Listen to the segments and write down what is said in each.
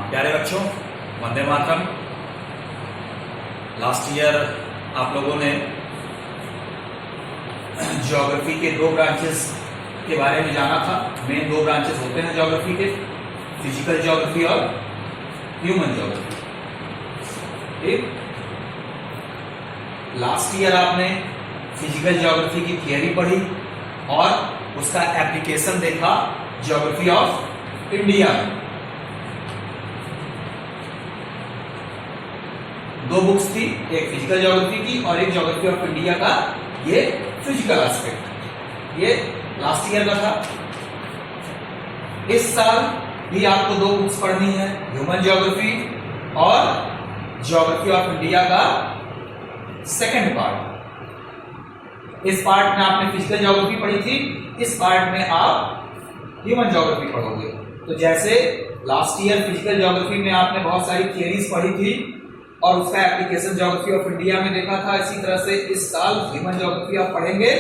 प्यारे बच्चों, Vande Mataram. Last year आप लोगों ने ज्योग्राफी के दो ब्रांचेस के बारे में जाना था। मेन दो ब्रांचेस होते हैं ज्योग्राफी के, फिजिकल ज्योग्राफी और ह्यूमन ज्योग्राफी। ठीक, लास्ट ईयर आपने फिजिकल ज्योग्राफी की थियरी पढ़ी और उसका एप्लीकेशन देखा ज्योग्राफी ऑफ इंडिया में। दो बुक्स थी, एक फिजिकल ज्योग्राफी की और एक ज्योग्राफी ऑफ इंडिया का ये फिजिकल एस्पेक्ट। ये लास्ट ईयर का था। इस साल भी आपको दो बुक्स पढ़नी है, ह्यूमन ज्योग्राफी और ज्योग्राफी ऑफ इंडिया का सेकंड पार्ट। इस पार्ट में आपने फिजिकल ज्योग्राफी पढ़ी थी, इस पार्ट में आप ह्यूमन ज्योग्राफी पढ़ोगे। तो जैसे लास्ट ईयर फिजिकल ज्योग्राफी में आपने बहुत सारी थियरीज पढ़ी थी और उसका एप्लीकेशन ज्योग्राफी ऑफ इंडिया में देखा था, इसी तरह से इस साल ह्यूमन ज्योग्राफी आप पढ़ेंगे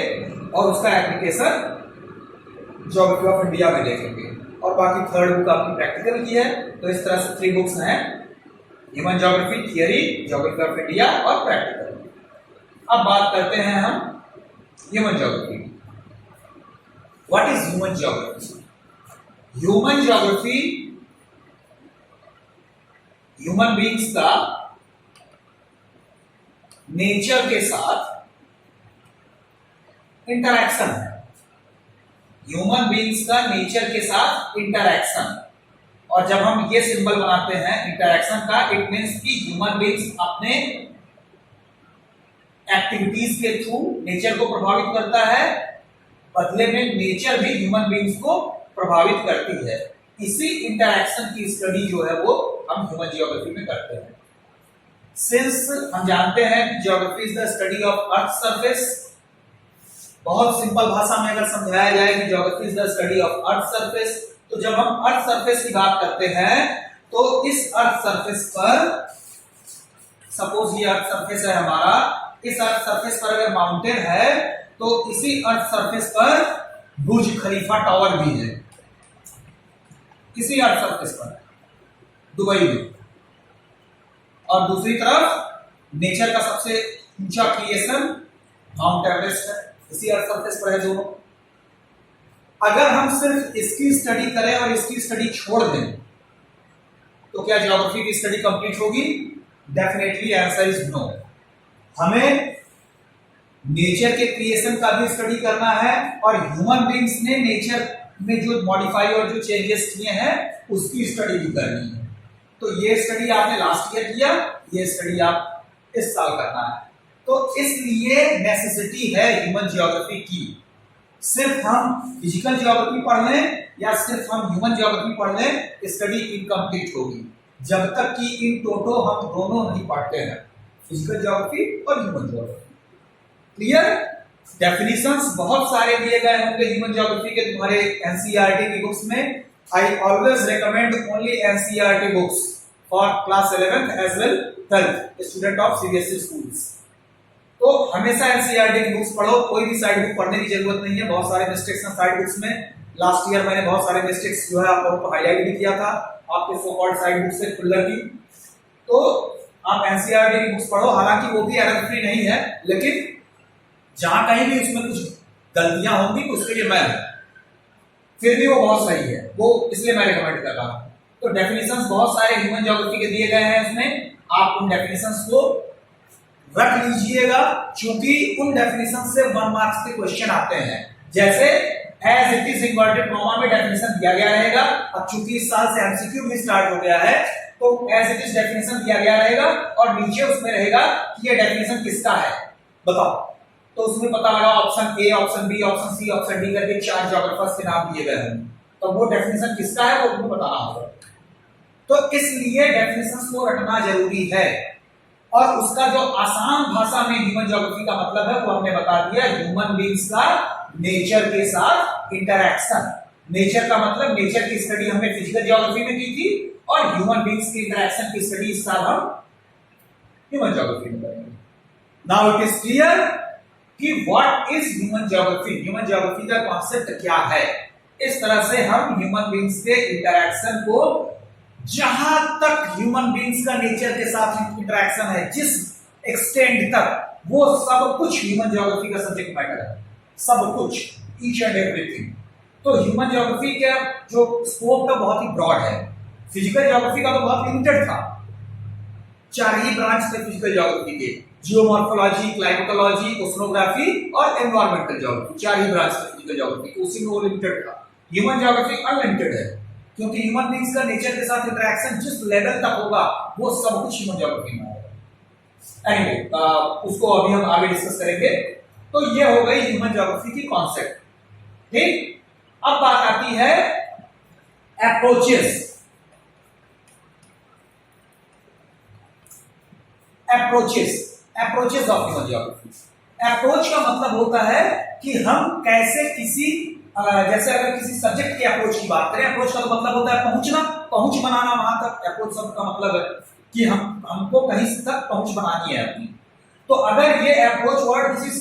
और उसका एप्लीकेशन ज्योग्राफी ऑफ इंडिया में देखेंगे। और बाकी थर्ड बुक आपकी प्रैक्टिकल की है। तो इस तरह से 3 बुक्स हैं, human geography, theory, geography of India और प्रैक्टिकल। अब बात करते हैं हम human geography. What is human geography? Human geography human beings का नेचर के साथ इंटरैक्शन है। ह्यूमन बीइंग्स का नेचर के साथ इंटरैक्शन। और जब हम ये सिंबल बनाते हैं इंटरैक्शन का, इट मींस कि ह्यूमन बीइंग्स अपने एक्टिविटीज के थ्रू नेचर को प्रभावित करता है, बदले में नेचर भी ह्यूमन बीइंग्स को प्रभावित करती है। इसी इंटरैक्शन की स्टडी जो है वो हम ह्यूमन ज्योग्राफी में करते हैं। सिंस हम जानते हैं कि geography is the study of earth surface, बहुत सिंपल भाषा में अगर समझाया जाए कि geography is the study of earth surface, तो जब हम अर्थ सरफेस की बात करते हैं तो इस अर्थ सरफेस पर, सपोज ये अर्थ सरफेस है हमारा, इस अर्थ सरफेस पर अगर माउंटेन है तो इसी अर्थ सरफेस पर बुर्ज खलीफा टावर भी है, इसी अर्थ सरफेस पर दुबई में। और दूसरी तरफ नेचर का सबसे ऊंचा क्रिएशन माउंट एवरेस्ट है, इसी अर्थ सरफेस पर है दोनों। अगर हम सिर्फ इसकी स्टडी करें और इसकी स्टडी छोड़ दें तो क्या ज्योग्राफी की स्टडी कंप्लीट होगी? Definitely answer is no. हमें नेचर के क्रिएशन का भी स्टडी करना है और ह्यूमन बीइंग्स ने नेचर में जो मॉडिफाई और जो चेंजेस किए हैं उसकी स्टडी भी करनी है। तो ये स्टडी आपने लास्ट ईयर किया, ये स्टडी आप इस साल करना है। तो इसलिए नेसेसिटी है ह्यूमन ज्योग्राफी की। सिर्फ हम फिजिकल ज्योग्राफी पढ़ लें या सिर्फ हम ह्यूमन ज्योग्राफी पढ़ लें, स्टडी इनकम्प्लीट होगी जब तक कि इन टोटो हम दोनों नहीं पढ़ते हैं, फिजिकल ज्योग्राफी और ह्यूमन ज्योग्राफी। क्लियर? डेफिनेशंस बहुत सारे दिए गए होंगे ह्यूमन ज्योग्राफी के तुम्हारे एनसीईआरटी की बुक्स में। I always recommend only NCERT books for class 11th as well 12th student of CBSE schools. तो हमेशा एनसीईआरटी की बुक्स पढ़ो, कोई भी साइड बुक पढ़ने की जरूरत नहीं है। बहुत सारे मिस्टेक्स हैं साइड बुक्स में। लास्ट ईयर मैंने बहुत सारे मिस्टेक्स जो है आप लोगों को हाईलाइट भी किया था आपके सो कॉल्ड साइड बुक से खुल्लर की। तो आप एनसीईआरटी की बुक्स पढ़ो, हालांकि वो भी एरर फ्री नहीं है, लेकिन जहां कहीं भी उसमें कुछ गलतियां होंगी तो उसके लिए मैं, फिर भी वो बहुत सही है, वो इसलिए मैं रिकमेंड कर रहा हूं। तो डेफिनेशंस बहुत सारे ह्यूमन ज्योग्राफी के दिए गए हैं उसमें, आप उन डेफिनेशंस को रख लीजिएगा, क्योंकि उन डेफिनेशन से 1 मार्क्स के क्वेश्चन आते हैं। जैसे as it is inverted comma में डेफिनेशन दिया गया रहेगा। अब चूंकि इस साल से एमसीक्यू भी स्टार्ट हो गया है तो एज इट इज डेफिनेशन दिया गया रहेगा और नीचे उसमें रहेगा कि ये डेफिनेशन किसका है बताओ। तो उसमें पता लगा option A, option B, option C, option D करके 4 ज्योग्राफर्स के नाम दिए गए हैं, तो वो डेफिनेशन किसका है वो तुमको बताना होगा। तो इसलिए डेफिनेशंस को रटना जरूरी है। और उसका जो आसान भाषा में ह्यूमन ज्योग्राफी का मतलब है वो हमने बता दिया, ह्यूमन बीइंग्स का नेचर के साथ इंटरैक्शन। नेचर का मतलब नेचर की स्टडी हमने फिजिकल ज्योग्राफी में की थी और ह्यूमन बीइंग्स की इंटरैक्शन की स्टडी इस साल हम ह्यूमन ज्योग्राफी में करेंगे। नाउ इट इज क्लियर कि what is human geography, human geography का कॉन्सेप्ट क्या है। इस तरह से हम ह्यूमन बीइंग्स के इंटरैक्शन को जहां तक ह्यूमन बींग्स का नेचर के साथ इंटरेक्शन है, जिस एक्सटेंड तक, वो सब कुछ ह्यूमन ज्योग्राफी का सब्जेक्ट मैटर है, सब कुछ, ईच एंड एवरीथिंग। तो ह्यूमन ज्योग्राफी का जो स्कोप था बहुत ही ब्रॉड है, फिजिकल ज्योग्राफी का तो बहुत लिमिटेड था। 4 ही ब्रांच थे फिजिकल ज्योग्राफी के, जियोमॉर्फोलॉजी, क्लाइमेटोलॉजी, ओशनोग्राफी और एनवायरमेंटल ज्योग्राफी, 4 ही ब्रांच थे फिजिकल ज्योग्राफी के, उसी में वो लिमिटेड था। ह्यूमन ज्योग्राफी अनलिमिटेड है, क्योंकि ह्यूमन बींग्स का नेचर के साथ इंटरेक्शन जिस लेवल तक होगा वो सब कुछ ह्यूमन ज्योग्राफी में होगा। एनीवे, उसको अभी हम आगे डिस्कस करेंगे। तो ये हो गई ह्यूमन ज्योग्राफी की कॉन्सेप्ट, ठीक। अब बात आती है approaches. Approaches of human geography. Approach का मतलब होता है कि हम कैसे किसी जैसे अगर किसी सब्जेक्ट के अप्रोच की बात करें, अप्रोच का तो मतलब होता है पहुंचना, पहुंच बनाना वहां तक। अप्रोच शब्द का मतलब है कि हमको कहीं तक पहुंच बनानी है अपनी। तो अगर ये अप्रोच वर्ड किसी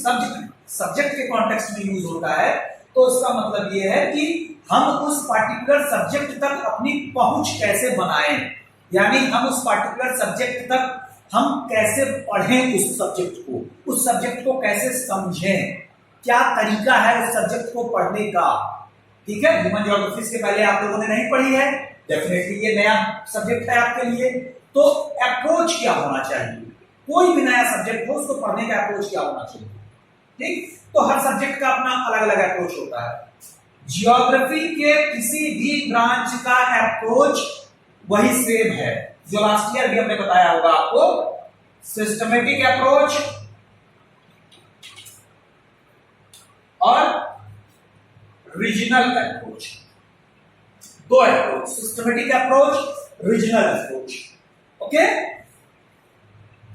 सब्जेक्ट के कॉन्टेक्स्ट में यूज होता है, तो इसका मतलब ये है कि हम उस पार्टिकुलर सब्जेक्ट तक अपनी पहुंच कैसे बनाएं, यानी हम उस पार्टिकुलर सब्जेक्ट तक हम कैसे पढ़ें उस सब्जेक्ट को, उस सब्जेक्ट को कैसे समझें, क्या तरीका है उस सब्जेक्ट को पढ़ने का। ठीक है, ह्यूमन ज्योग्राफी से पहले आप लोगों ने नहीं पढ़ी है, डेफिनेटली ये नया सब्जेक्ट है आपके लिए। तो अप्रोच क्या होना चाहिए, कोई भी नया सब्जेक्ट हो उसको पढ़ने का अप्रोच क्या होना चाहिए, ठीक। तो हर सब्जेक्ट का अपना अलग अलग अप्रोच होता है। ज्योग्राफी के किसी भी ब्रांच का अप्रोच वही सेम है जो लास्ट ईयर भी हमने बताया होगा आपको, सिस्टमेटिक अप्रोच और regional approach. 2 approach, systematic approach, regional approach. Okay,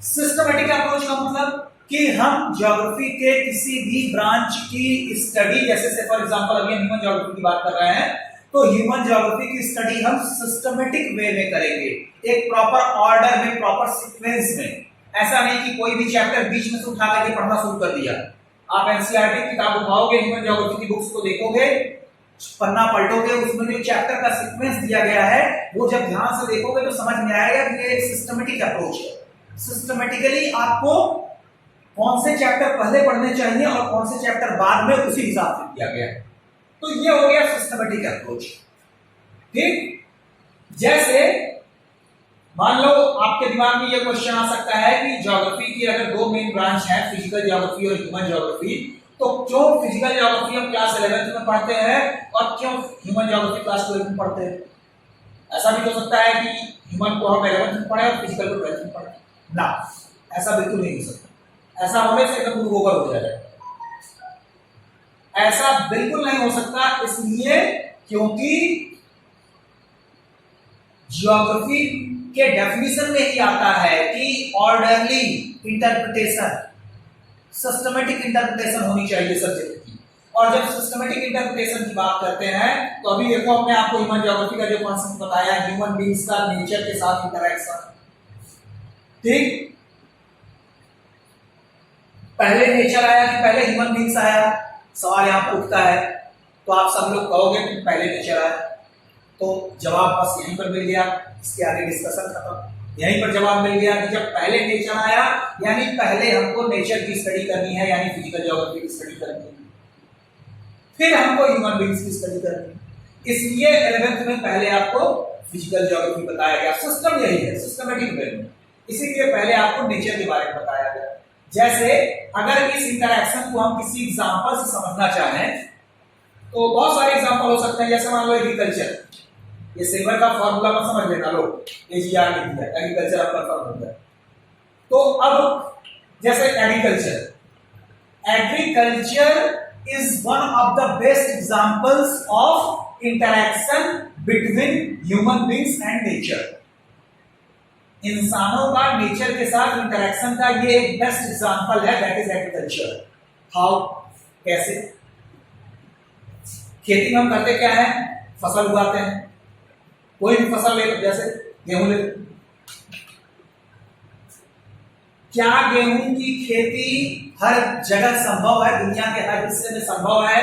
systematic approach का मतलब कि हम ज्योग्राफी के किसी भी ब्रांच की स्टडी, जैसे से फॉर एग्जांपल अभी हम ह्यूमन ज्योग्राफी की बात कर रहे हैं, तो ह्यूमन ज्योग्राफी की स्टडी हम सिस्टमेटिक वे में करेंगे, एक प्रॉपर ऑर्डर में, प्रॉपर सीक्वेंस में। ऐसा नहीं कि कोई भी चैप्टर बीच में से उठा करके पढ़ना शुरू कर दिया। आप एनसीईआरटी की किताब उठाओगे, ह्यूमन ज्योग्राफी की बुक्स को देखोगे, पन्ना पलटोगे, उसमें जो चैप्टर का सीक्वेंस दिया गया है वो जब ध्यान से देखोगे तो समझ में आएगा कि ये एक सिस्टमेटिक अप्रोच है। सिस्टमेटिकली आपको कौन से चैप्टर पहले पढ़ने चाहिए और कौन से चैप्टर बाद में, उसी हिसाब से किया गया है। तो ये हो गया सिस्टमेटिक अप्रोच, ठीक। जैसे मान लो आपके दिमाग में ये क्वेश्चन आ सकता है कि ज्योग्राफी की अगर 2 मेन ब्रांच है, फिजिकल ज्योग्राफी और ह्यूमन ज्योग्राफी, तो क्यों फिजिकल ज्योग्राफी हम क्लास 11th में पढ़ते हैं और क्यों ह्यूमन ज्योग्राफी क्लास 12th में पढ़ते हैं? ऐसा भी हो सकता है कि ह्यूमन को हम 11th में पढ़े और फिजिकल को 12th में पढ़े ना, ऐसा बिल्कुल नहीं हो सकता। ऐसा होने से एकदम ओवर हो जाएगा, ऐसा बिल्कुल नहीं हो सकता। इसलिए क्योंकि ज्योग्राफी के डेफिनेशन में ही आता है कि ऑर्डरली इंटरप्रिटेशन, सिस्टमेटिक इंटरप्रिटेशन होनी चाहिए सब्जेक्ट की। और जब सिस्टमेटिक इंटरप्रिटेशन की बात करते हैं, तो अभी देखो हमने आपको ह्यूमन ज्योग्राफी का जो कॉन्सेप्ट बताया, ह्यूमन बींग्स का नेचर के साथ इंटरेक्शन, ठीक। पहले नेचर आया कि पहले ह्यूमन बींग्स आया, सवाल यहां पर उठता है। तो आप सब लोग कहोगे कि पहले नेचर आया, तो जवाब बस यहीं पर मिल गया, इसके आगे डिस्कशन खत्म। यहीं पर जवाब मिल गया कि जब पहले नेचर आया, यानी पहले हमको नेचर की स्टडी करनी है, यानी फिजिकल ज्योग्राफी की स्टडी करनी है, फिर हमको ह्यूमन बींग्स की स्टडी करनी है। इसलिए 11th में पहले आपको फिजिकल ज्योग्राफी बताया गया। सिस्टम यही है, सिस्टमेटिक वे में, इसीलिए पहले आपको नेचर के बारे में बताया गया। जैसे अगर इस इंटरैक्शन को हम किसी एग्जांपल से समझना चाहें, तो बहुत सारे एग्जांपल हो सकते हैं। जैसे मान लो एग्रीकल्चर, ये सिल्वर का फॉर्मूला मत समझ लेना, लो AgR लिख दिया, एग्रीकल्चर आपका फॉर्म हो गया। तो अब जैसे agriculture is one of the best examples of interaction between human beings and nature. इंसानों का नेचर के साथ इंटरेक्शन का ये एक बेस्ट एग्जांपल है, दैट इज एग्रीकल्चर। हाउ, कैसे? खेती में हम करते क्या है, फसल उगाते हैं, कोई भी फसल ले, जैसे गेहूं ले, क्या गेहूं की खेती हर जगह संभव है, दुनिया के हर हिस्से में संभव है?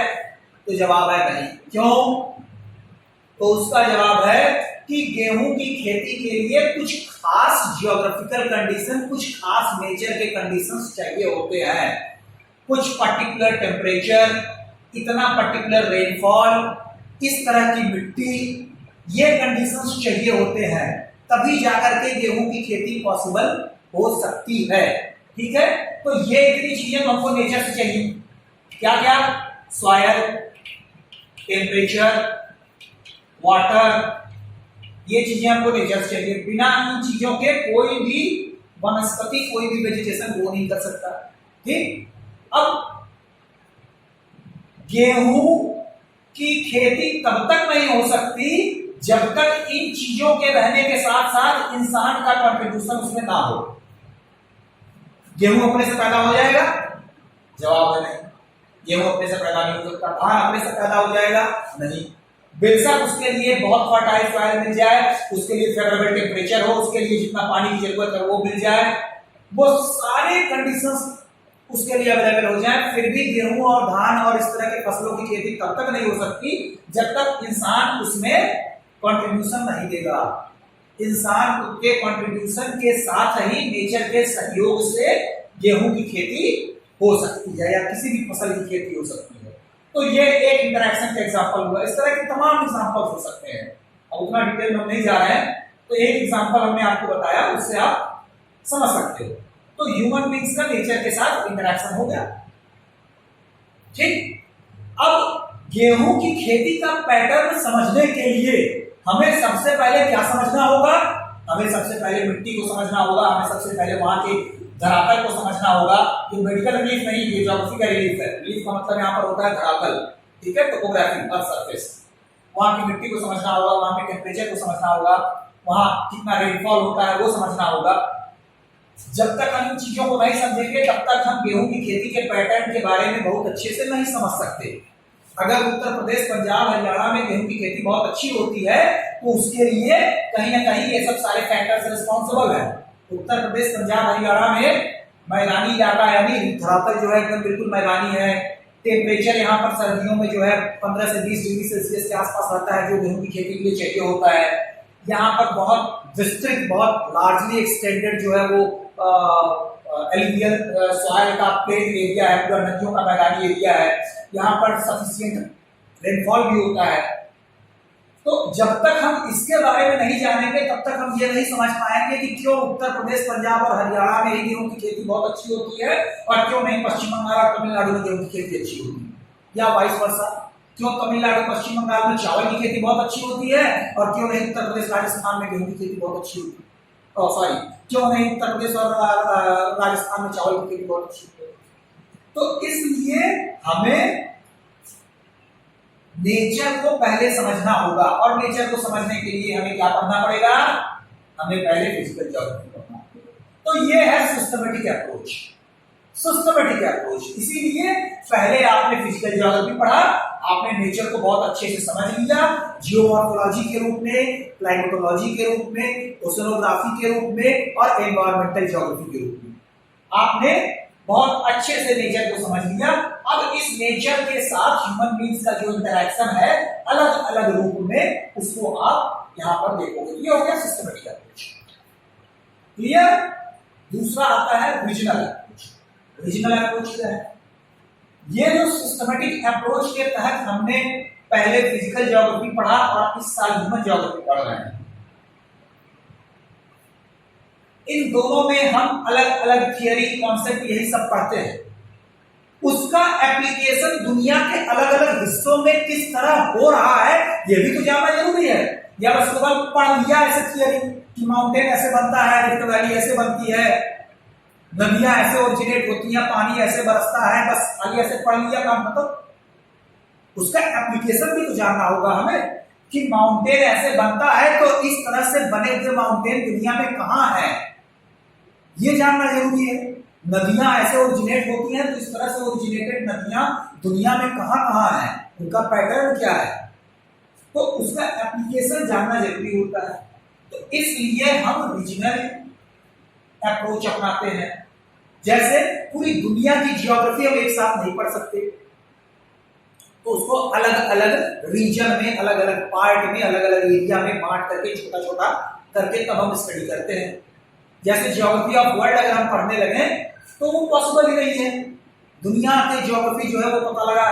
तो जवाब है नहीं। क्यों? तो उसका जवाब है कि गेहूं की खेती के लिए कुछ खास जियोग्राफिकल कंडीशन, कुछ खास नेचर के कंडीशंस चाहिए होते हैं। कुछ पर्टिकुलर टेम्परेचर, इतना पर्टिकुलर रेनफॉल, इस तरह की मिट्टी, ये कंडीशंस चाहिए होते हैं, तभी जाकर के गेहूं की खेती पॉसिबल हो सकती है। ठीक है, तो ये इतनी चीजें हमको नेचर से चाहिए। क्या क्या? सॉयल, टेम्परेचर, वाटर, ये चीजें हमको नेचर से चाहिए। बिना इन चीजों के कोई भी वनस्पति, कोई भी वेजिटेशन ग्रो नहीं कर सकता। ठीक, अब गेहूं की खेती तब तक नहीं हो सकती जब तक इन चीजों के रहने के साथ साथ इंसान का कंट्रीब्यूशन उसमें ना हो। गेहूं अपने से पैदा हो जाएगा? जवाब है नहीं, गेहूं अपने से पैदा नहीं हो सकता। धान अपने से पैदा हो जाएगा? नहीं। बेशक उसके लिए बहुत फर्टाइल सॉइल मिल जाए, उसके लिए फेवरेबल टेम्परेचर हो, उसके लिए जितना पानी की जरूरत है वो मिल जाए, वो सारे कंडीशंस उसके लिए अवेलेबल हो जाए, फिर भी गेहूं और धान और इस तरह के फसलों की खेती तब तक नहीं हो सकती जब तक इंसान उसमें कंट्रीब्यूशन नहीं देगा। इंसान के कंट्रीब्यूशन के साथ ही नेचर के सहयोग से गेहूं की खेती हो सकती है या किसी भी फसल की खेती हो सकती है। तो ये एक इंटरेक्शन का एग्जांपल हुआ। इस तरह के तमाम एग्जांपल्स हो सकते हैं। अब उतना डिटेल में हम नहीं जा रहे हैं, तो एक एग्जांपल हमने आपको बताया, उससे आप समझ सकते हो। तो ह्यूमन बींग्स का नेचर के साथ इंटरेक्शन हो गया। ठीक, अब गेहूं की खेती का पैटर्न समझने के लिए हमें सबसे पहले क्या समझना होगा? हमें सबसे पहले मिट्टी को समझना होगा, हमें सबसे पहले वहां के धरातल को समझना होगा। ये मेडिकल रिलीफ नहीं, ये ज्योग्राफी का रिलीफ है। रिलीफ का मतलब यहाँ पर होता है धरातल, ठीक है, टोपोग्राफी, अर्थ सरफेस। वहां की मिट्टी को समझना होगा, वहां के टेम्परेचर को समझना होगा, वहां कितना रेनफॉल होता है वो समझना होगा। जब तक हम इन चीजों को नहीं समझेंगे तब तक हम गेहूं की खेती के पैटर्न के बारे में बहुत अच्छे से नहीं समझ सकते। अगर उत्तर प्रदेश, पंजाब, हरियाणा में गेहूं की खेती बहुत अच्छी होती है तो उसके लिए कहीं ना कहीं ये सब सारे फैक्टर्स रिस्पॉन्सिबल है। उत्तर प्रदेश, पंजाब, हरियाणा में मैदानी इलाका यानी धरातल जो है एकदम बिल्कुल मैदानी है। टेम्परेचर यहाँ पर सर्दियों में जो है 15 से 20 डिग्री सेल्सियस के आसपास रहता है, जो गेहूं की खेती के लिए चाहिए होता है। यहाँ पर बहुत विस्तृत, बहुत लार्जली एक्सटेंडेड जो है वो एलुवियल सॉइल का प्लेन एरिया है, पूरा नदियों का मैदानी एरिया है। यहाँ पर सफिशिएंट रेनफॉल भी होता है। तो जब तक हम इसके बारे में नहीं जानेंगे तब तक हम ये नहीं समझ पाएंगे कि क्यों उत्तर प्रदेश, पंजाब और हरियाणा में ही गेहूं की खेती बहुत अच्छी होती है और क्यों नहीं पश्चिम बंगाल और तमिलनाडु में गेहूं की खेती अच्छी होती है, या वाइस वर्सा। क्यों तमिलनाडु, पश्चिम बंगाल में चावल की खेती बहुत अच्छी होती है और क्यों नहीं उत्तर प्रदेश, राजस्थान में गेहूं की खेती बहुत अच्छी होती है। सॉरी, क्यों नहीं उत्तर प्रदेश और राजस्थान में चावल की खेती बहुत अच्छी होती है। तो इसलिए हमें नेचर को पहले समझना होगा, और नेचर को समझने के लिए हमें क्या पढ़ना पड़ेगा? हमें पहले फिजिकल ज्योग्राफी पढ़ना पड़ेगा। तो ये है सिस्टमेटिक अप्रोच। सिस्टमेटिक अप्रोच, इसीलिए पहले आपने फिजिकल ज्योग्राफी पढ़ा, आपने नेचर को बहुत अच्छे से समझ लिया, जियोमॉर्फोलॉजी के रूप में, क्लाइमेटोलॉजी के रूप में, ओशनोग्राफी के रूप में और एनवायरमेंटल ज्योग्राफी के रूप में आपने बहुत अच्छे से नेचर को समझ लिया। अब इस नेचर के साथ ह्यूमन बींग्स का जो इंटरेक्शन है अलग अलग रूप में, उसको आप यहां पर देखोगे। ये हो गया सिस्टमेटिक अप्रोच। क्लियर? दूसरा आता है रीजनल अप्रोच। रीजनल अप्रोच क्या है? ये जो सिस्टमेटिक अप्रोच के तहत हमने पहले फिजिकल ज्योग्राफी पढ़ा और इस साल ह्यूमन ज्योग्राफी पढ़ रहे हैं, इन दोनों में हम अलग अलग थियरी, कॉन्सेप्ट यही सब पढ़ते हैं। उसका एप्लीकेशन दुनिया के अलग अलग हिस्सों में किस तरह हो रहा है यह भी तो जानना जरूरी है। या बस केवल पढ़ लिया ऐसे थियरी कि माउंटेन ऐसे बनता है, रिफ्ट वैली ऐसे बनती है, नदियां ऐसे ओरिजिनेट होती हैं, पानी ऐसे बरसता है, बस खाली ऐसे पढ़ लिया काम मतलब। उसका एप्लीकेशन भी तो जानना होगा हमें कि माउंटेन ऐसे बनता है तो इस तरह से बने हुए माउंटेन दुनिया में कहां है, ये जानना जरूरी है। नदियां ऐसे ओरिजिनेट होती हैं तो इस तरह से ओरिजिनेटेड नदियां दुनिया में कहां कहां हैं, उनका पैटर्न क्या है, तो उसका एप्लीकेशन जानना जरूरी होता है। तो इसलिए हम रीजनल अप्रोच अपनाते हैं। जैसे पूरी दुनिया की जियोग्राफी हम एक साथ नहीं पढ़ सकते, तो उसको अलग अलग रीजन में, अलग अलग पार्ट में, अलग अलग एरिया में बांट करके, छोटा छोटा करके तब हम स्टडी करते हैं। जैसे ज्योग्राफी ऑफ वर्ल्ड अगर हम पढ़ने लगे तो वो पॉसिबल ही नहीं है। दुनिया के ज्योग्राफी जो है वो पता लगा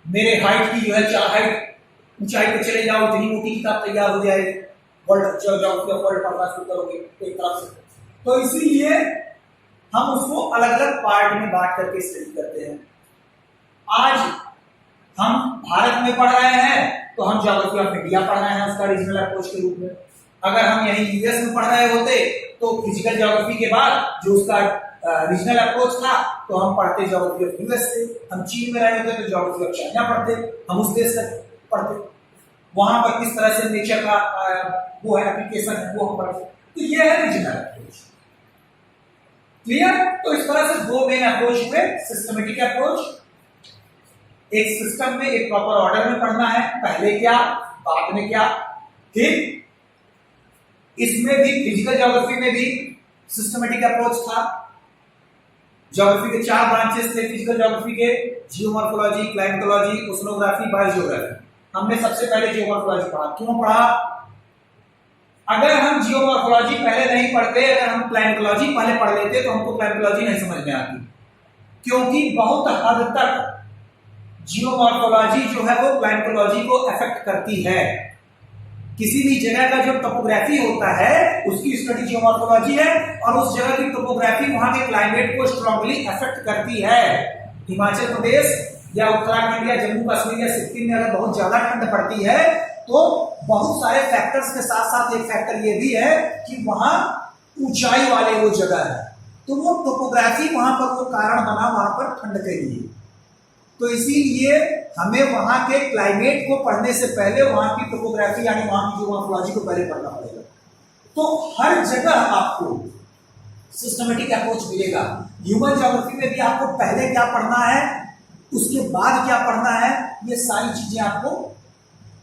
मेरे हाइट की जो है 4 हाइट ऊंचाई पे चले जाओ, इतनी मोटी किताब तैयार हो जाएगी, वर्ल्ड ज्योग्राफी ऑफ वर्ल्ड पढ़ना शुरू करोगे एक तरफ से। तो इसीलिए हम उसको अलग अलग पार्ट में बांट करके स्टडी करते हैं। आज हम भारत में पढ़ रहे हैं तो हम ज्योग्राफी ऑफ इंडिया पढ़ रहे हैं उसका रीजनल अप्रोच के रूप में। अगर हम यहीं यूएस में पढ़ रहे होते तो फिजिकल ज्योग्राफी के बाद जो उसका रीजनल अप्रोच था तो हम पढ़ते ज्योग्राफी ऑफ यूएस से। हम चीन में रहे होते तो ज्योग्राफी ऑफ चाइना पढ़ते, हम उस देश से पढ़ते, वहां पर किस तरह से नेचर का वो है एप्लीकेशन है वो हम पढ़ते। तो ये है रीजनल अप्रोच। क्लियर? तो इस तरह से दो मेन अप्रोच हुए, सिस्टमेटिक अप्रोच, एक सिस्टम में एक प्रॉपर ऑर्डर में पढ़ना है, पहले क्या बाद में क्या। ठीक, इसमें भी फिजिकल ज्योग्राफी में भी सिस्टमेटिक अप्रोच था। ज्योग्राफी के 4 ब्रांचेस थे फिजिकल ज्योग्राफी के, जियोमॉर्फोलॉजी, क्लाइमेटोलॉजी, ओशनोग्राफी, बायोजियोग्राफी। हमने सबसे पहले जियोमॉर्फोलॉजी पढ़ा। क्यों पढ़ा? अगर हम जियोमॉर्फोलॉजी पहले नहीं पढ़ते, अगर हम क्लाइमेटोलॉजी पहले पढ़ लेते तो हमको क्लाइमेटोलॉजी नहीं समझ में आती, क्योंकि बहुत हद तक जियोमॉर्फोलॉजी जो है वो क्लाइमेटोलॉजी को अफेक्ट करती है। किसी भी जगह का जो टोपोग्राफी होता है उसकी स्टडी जियोमॉर्फोलॉजी है, और उस जगह की टोपोग्राफी वहां के क्लाइमेट को स्ट्रांगली अफेक्ट करती है। हिमाचल प्रदेश या उत्तराखंड या जम्मू कश्मीर या सिक्किम में अगर बहुत ज्यादा ठंड पड़ती है तो बहुत सारे फैक्टर्स के साथ साथ एक फैक्टर ये भी है कि वहां ऊंचाई वाले वो जगह है, तो वो टोपोग्राफी वहां पर वो कारण बना वहां पर ठंड के लिए। तो इसीलिए हमें वहां के क्लाइमेट को पढ़ने से पहले वहां की टोपोग्राफी यानी वहां की जियोमॉर्फोलॉजी को पहले पढ़ना पड़ेगा। तो हर जगह आपको सिस्टमेटिक अप्रोच मिलेगा। ह्यूमन ज्योग्राफी में भी आपको पहले क्या पढ़ना है, उसके बाद क्या पढ़ना है, ये सारी चीजें आपको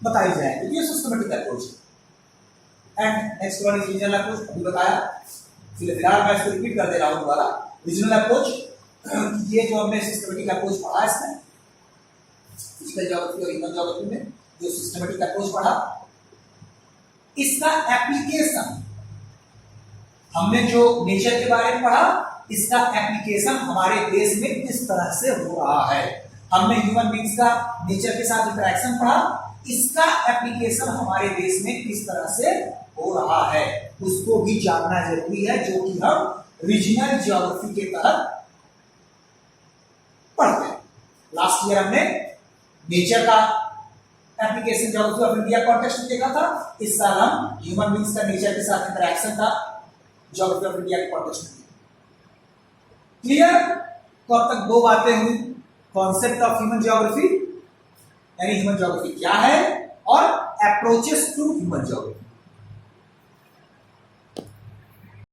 बताई जाएंगी। ये सिस्टमेटिक अप्रोच है। And next one is regional approach, अभी बताया, फिलहाल मैं इसको रिपीट कर दे रहा हूं दोबारा। रीजनल अप्रोच, ये जो हमने सिस्टमेटिक अप्रोच पढ़ा इसमें फिजिकल ज्योग्राफी और ह्यूमन ज्योग्राफी में जो सिस्टमेटिक अप्रोच पढ़ा, इसका एप्लीकेशन हमने जो नेचर के बारे में पढ़ा, इसका एप्लीकेशन हमारे देश में किस तरह से हो रहा है। हमने ह्यूमन बीइंग्स का नेचर के साथ इंटरेक्शन पढ़ा, इसका एप्लीकेशन हमारे देश में किस तरह से हो रहा है उसको भी जानना जरूरी है, जो कि हम रीजनल ज्योग्राफी के तहत पढ़ते हैं। लास्ट ईयर हमने नेचर का application geography of India context में देखा था, इस साल हम ह्यूमन बीइंग्स का नेचर के साथ इंटरेक्शन का ज्योग्राफी ऑफ इंडिया के कॉन्टेक्स्ट में। क्लियर? तो अब तक दो बातें हुई, कॉन्सेप्ट ऑफ ह्यूमन ज्योग्राफी यानी ह्यूमन ज्योग्राफी क्या है, और अप्रोचेस टू ह्यूमन ज्योग्राफी।